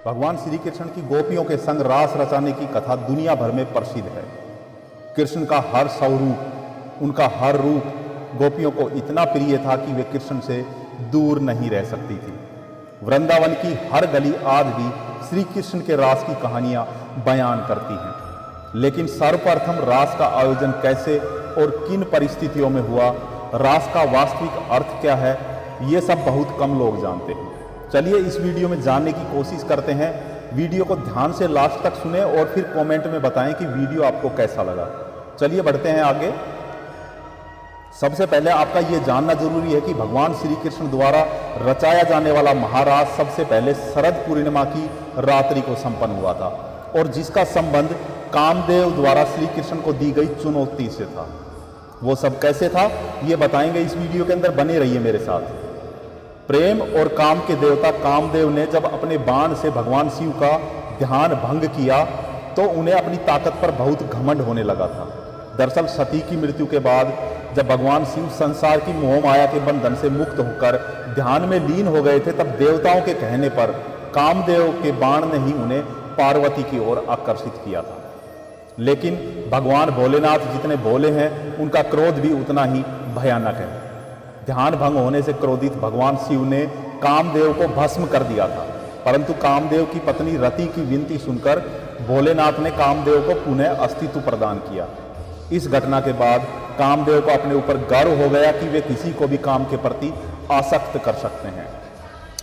भगवान श्री कृष्ण की गोपियों के संग रास रचाने की कथा दुनिया भर में प्रसिद्ध है। कृष्ण का हर स्वरूप, उनका हर रूप गोपियों को इतना प्रिय था कि वे कृष्ण से दूर नहीं रह सकती थी। वृंदावन की हर गली आज भी श्री कृष्ण के रास की कहानियां बयान करती हैं। लेकिन सर्वप्रथम रास का आयोजन कैसे और किन परिस्थितियों में हुआ, रास का वास्तविक अर्थ क्या है, ये सब बहुत कम लोग जानते हैं। चलिए इस वीडियो में जानने की कोशिश करते हैं। वीडियो को ध्यान से लास्ट तक सुने और फिर कमेंट में बताएं कि वीडियो आपको कैसा लगा। चलिए बढ़ते हैं आगे। सबसे पहले आपका ये जानना जरूरी है कि भगवान श्री कृष्ण द्वारा रचाया जाने वाला महारास सबसे पहले शरद पूर्णिमा की रात्रि को संपन्न हुआ था और जिसका संबंध कामदेव द्वारा श्री कृष्ण को दी गई चुनौती से था। वो सब कैसे था ये बताएंगे इस वीडियो के अंदर, बने रहिए मेरे साथ। प्रेम और काम के देवता कामदेव ने जब अपने बाण से भगवान शिव का ध्यान भंग किया तो उन्हें अपनी ताकत पर बहुत घमंड होने लगा था। दरअसल सती की मृत्यु के बाद जब भगवान शिव संसार की मोह माया के बंधन से मुक्त होकर ध्यान में लीन हो गए थे, तब देवताओं के कहने पर कामदेव के बाण ने ही उन्हें पार्वती की ओर आकर्षित किया था। लेकिन भगवान भोलेनाथ जितने भोले हैं, उनका क्रोध भी उतना ही भयानक है। ध्यान भंग होने से क्रोधित भगवान शिव ने कामदेव को भस्म कर दिया था, परंतु कामदेव की पत्नी रति की विनती सुनकर भोलेनाथ ने कामदेव को पुनः अस्तित्व प्रदान किया। इस घटना के बाद कामदेव को अपने ऊपर गर्व हो गया कि वे किसी को भी काम के प्रति आसक्त कर सकते हैं।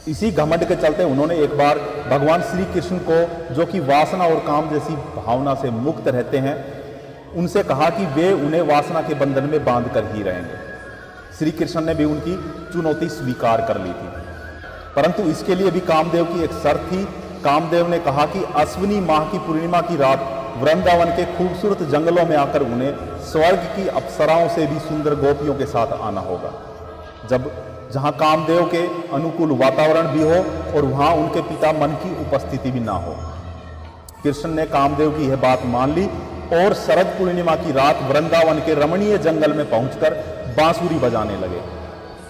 इसी घमंड के चलते उन्होंने एक बार भगवान श्री कृष्ण को, जो कि वासना और काम जैसी भावना से मुक्त रहते हैं, उनसे कहा कि वे उन्हें वासना के बंधन में बांध कर ही रहेंगे। श्री कृष्ण ने भी उनकी चुनौती स्वीकार कर ली थी, परंतु इसके लिए भी कामदेव की एक शर्त थी। कामदेव ने कहा कि अश्विनी माह की पूर्णिमा की रात वृंदावन के खूबसूरत जंगलों में आकर उन्हें स्वर्ग की अप्सराओं से भी सुंदर गोपियों के साथ आना होगा, जहां कामदेव के अनुकूल वातावरण भी हो और वहां उनके पिता मन की उपस्थिति भी ना हो। कृष्ण ने कामदेव की यह बात मान ली और शरद पूर्णिमा की रात वृंदावन के रमणीय जंगल में पहुंचकर बांसुरी बजाने लगे।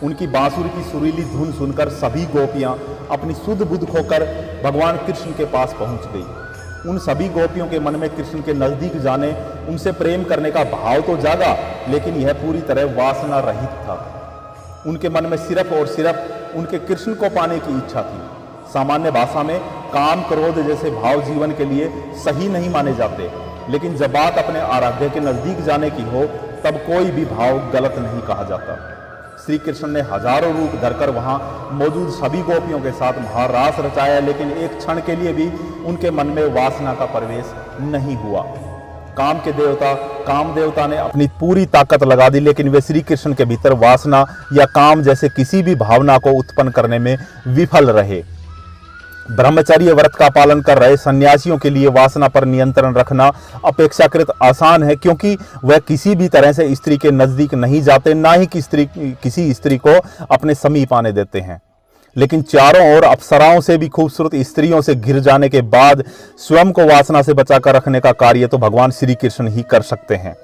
उनकी बांसुरी की सुरीली धुन सुनकर सभी गोपियां अपनी सुध बुध खोकर भगवान कृष्ण के पास पहुंच गई। उन सभी गोपियों के मन में कृष्ण के नजदीक जाने, उनसे प्रेम करने का भाव तो जागा, लेकिन यह पूरी तरह वासना रहित था। उनके मन में सिर्फ और सिर्फ उनके कृष्ण को पाने की इच्छा थी। सामान्य भाषा में काम, क्रोध जैसे भाव जीवन के लिए सही नहीं माने जाते, लेकिन जब बात अपने आराध्य के नजदीक जाने की हो तब कोई भी भाव गलत नहीं कहा जाता। श्री कृष्ण ने हजारों रूप धरकर वहां मौजूद सभी गोपियों के साथ महारास रचाया, लेकिन एक क्षण के लिए भी उनके मन में वासना का प्रवेश नहीं हुआ। काम के देवता कामदेवता ने अपनी पूरी ताकत लगा दी, लेकिन वे श्री कृष्ण के भीतर वासना या काम जैसे किसी भी भावना को उत्पन्न करने में विफल रहे। ब्रह्मचर्य व्रत का पालन कर रहे सन्यासियों के लिए वासना पर नियंत्रण रखना अपेक्षाकृत आसान है, क्योंकि वह किसी भी तरह से स्त्री के नजदीक नहीं जाते, ना ही किसी स्त्री को अपने समीप आने देते हैं। लेकिन चारों ओर अप्सराओं से भी खूबसूरत स्त्रियों से घिर जाने के बाद स्वयं को वासना से बचाकर रखने का कार्य तो भगवान श्री कृष्ण ही कर सकते हैं।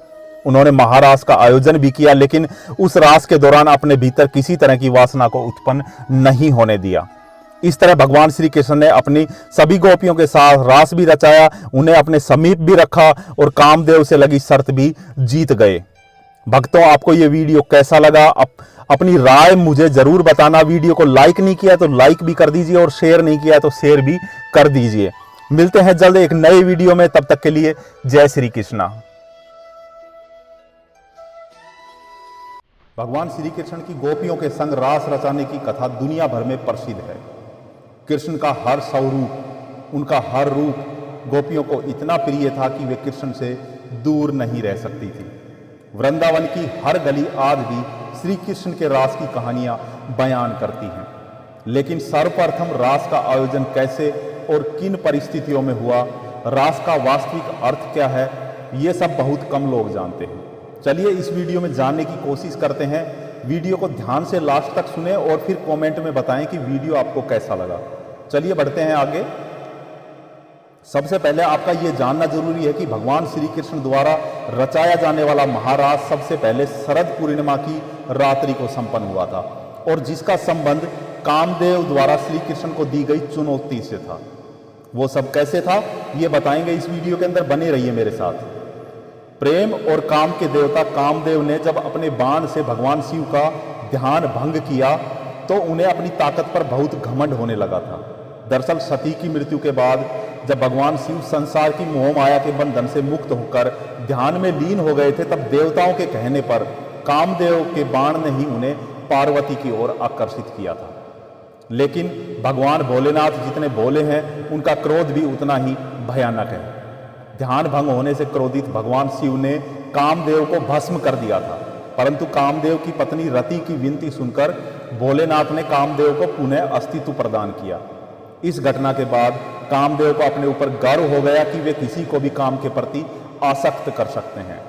उन्होंने महारास का आयोजन भी किया, लेकिन उस रास के दौरान अपने भीतर किसी तरह की वासना को उत्पन्न नहीं होने दिया। इस तरह भगवान श्री कृष्ण ने अपनी सभी गोपियों के साथ रास भी रचाया, उन्हें अपने समीप भी रखा और कामदेव से लगी शर्त भी जीत गए। भक्तों, आपको ये वीडियो कैसा लगा? अपनी राय मुझे जरूर बताना। वीडियो को लाइक नहीं किया तो लाइक भी कर दीजिए और शेयर नहीं किया तो शेयर भी कर दीजिए। मिलते हैं जल्द एक नए वीडियो में, तब तक के लिए जय श्री कृष्णा। भगवान श्री कृष्ण की गोपियों के संग रास रचाने की कथा दुनिया भर में प्रसिद्ध है। कृष्ण का हर स्वरूप, उनका हर रूप गोपियों को इतना प्रिय था कि वे कृष्ण से दूर नहीं रह सकती थी। वृंदावन की हर गली आज भी श्री कृष्ण के रास की कहानियां बयान करती हैं। लेकिन सर्वप्रथम रास का आयोजन कैसे और किन परिस्थितियों में हुआ, रास का वास्तविक अर्थ क्या है, ये सब बहुत कम लोग जानते हैं। चलिए इस वीडियो में जानने की कोशिश करते हैं। वीडियो को ध्यान से लास्ट तक सुने और फिर कमेंट में बताएं कि वीडियो आपको कैसा लगा। चलिए बढ़ते हैं आगे। सबसे पहले आपका यह जानना जरूरी है कि भगवान श्री कृष्ण द्वारा रचाया जाने वाला महारास सबसे पहले शरद पूर्णिमा की रात्रि को संपन्न हुआ था और जिसका संबंध कामदेव द्वारा श्री कृष्ण को दी गई चुनौती से था। वो सब कैसे था ये बताएंगे इस वीडियो के अंदर, बने रहिए मेरे साथ। प्रेम और काम के देवता कामदेव ने जब अपने बाण से भगवान शिव का ध्यान भंग किया तो उन्हें अपनी ताकत पर बहुत घमंड होने लगा था। दरअसल सती की मृत्यु के बाद जब भगवान शिव संसार की मोह माया के बंधन से मुक्त होकर ध्यान में लीन हो गए थे, तब देवताओं के कहने पर कामदेव के बाण ने ही उन्हें पार्वती की ओर आकर्षित किया था। लेकिन भगवान भोलेनाथ जितने भोले हैं, उनका क्रोध भी उतना ही भयानक है। ध्यान भंग होने से क्रोधित भगवान शिव ने कामदेव को भस्म कर दिया था, परंतु कामदेव की पत्नी रति की विनती सुनकर भोलेनाथ ने कामदेव को पुनः अस्तित्व प्रदान किया। इस घटना के बाद कामदेव को अपने ऊपर गर्व हो गया कि वे किसी को भी काम के प्रति आसक्त कर सकते हैं।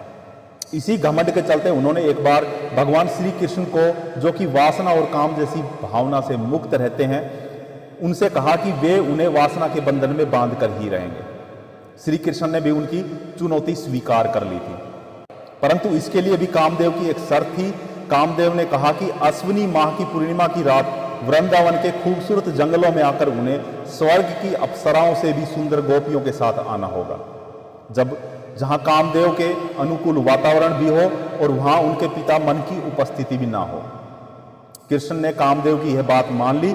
इसी घमंड के चलते उन्होंने एक बार भगवान श्री कृष्ण को, जो कि वासना और काम जैसी भावना से मुक्त रहते हैं, उनसे कहा कि वे उन्हें वासना के बंधन में बांध कर ही रहेंगे। श्री कृष्ण ने भी उनकी चुनौती स्वीकार कर ली थी, परंतु इसके लिए भी कामदेव की एक शर्त थी। कामदेव ने कहा कि अश्विनी माह की पूर्णिमा की रात वृंदावन के खूबसूरत जंगलों में आकर उन्हें स्वर्ग की अप्सराओं से भी सुंदर गोपियों के साथ आना होगा, जहां कामदेव के अनुकूल वातावरण भी हो और वहां उनके पिता मन की उपस्थिति भी ना हो। कृष्ण ने कामदेव की यह बात मान ली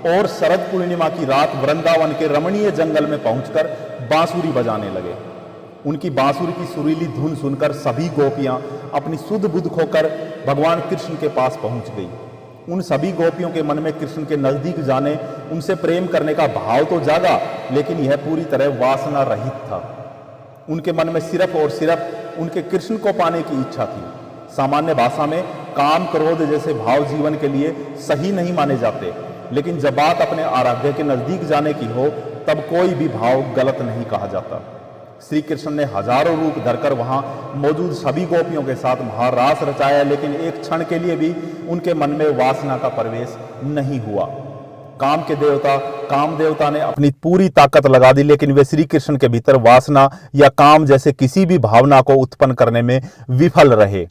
और शरद पूर्णिमा की रात वृंदावन के रमणीय जंगल में पहुंचकर बांसुरी बजाने लगे। उनकी बांसुरी की सुरीली धुन सुनकर सभी गोपियां अपनी सुध बुध खोकर भगवान कृष्ण के पास पहुंच गई। उन सभी गोपियों के मन में कृष्ण के नजदीक जाने, उनसे प्रेम करने का भाव तो जागा, लेकिन यह पूरी तरह वासना रहित था। उनके मन में सिर्फ और सिर्फ उनके कृष्ण को पाने की इच्छा थी। सामान्य भाषा में काम क्रोध जैसे भाव जीवन के लिए सही नहीं माने जाते, लेकिन जब बात अपने आराध्य के नजदीक जाने की हो तब कोई भी भाव गलत नहीं कहा जाता। श्री कृष्ण ने हजारों रूप धरकर वहां मौजूद सभी गोपियों के साथ महारास रचाया, लेकिन एक क्षण के लिए भी उनके मन में वासना का प्रवेश नहीं हुआ। काम के देवता कामदेवता ने अपनी पूरी ताकत लगा दी, लेकिन वे श्री कृष्ण के भीतर वासना या काम जैसे किसी भी भावना को उत्पन्न करने में विफल रहे।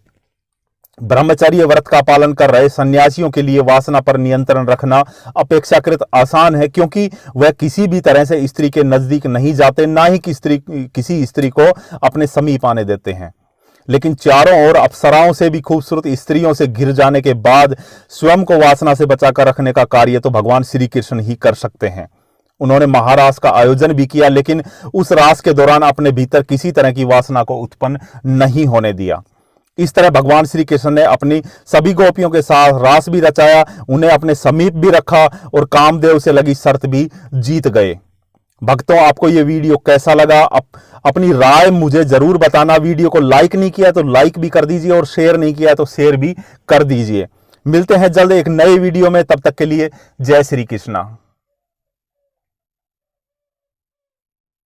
ब्रह्मचर्य व्रत का पालन कर रहे सन्यासियों के लिए वासना पर नियंत्रण रखना अपेक्षाकृत आसान है, क्योंकि वह किसी भी तरह से स्त्री के नजदीक नहीं जाते, ना ही किसी स्त्री को अपने समीप आने देते हैं। लेकिन चारों ओर अप्सराओं से भी खूबसूरत स्त्रियों से घिर जाने के बाद स्वयं को वासना से बचाकर रखने का कार्य तो भगवान श्री कृष्ण ही कर सकते हैं। उन्होंने महारास का आयोजन भी किया, लेकिन उस रास के दौरान अपने भीतर किसी तरह की वासना को उत्पन्न नहीं होने दिया। इस तरह भगवान श्री कृष्ण ने अपनी सभी गोपियों के साथ रास भी रचाया, उन्हें अपने समीप भी रखा और कामदेव से लगी शर्त भी जीत गए। भक्तों, आपको ये वीडियो कैसा लगा? अपनी राय मुझे जरूर बताना। वीडियो को लाइक नहीं किया तो लाइक भी कर दीजिए और शेयर नहीं किया तो शेयर भी कर दीजिए। मिलते हैं जल्द एक नए वीडियो में, तब तक के लिए जय श्री कृष्णा।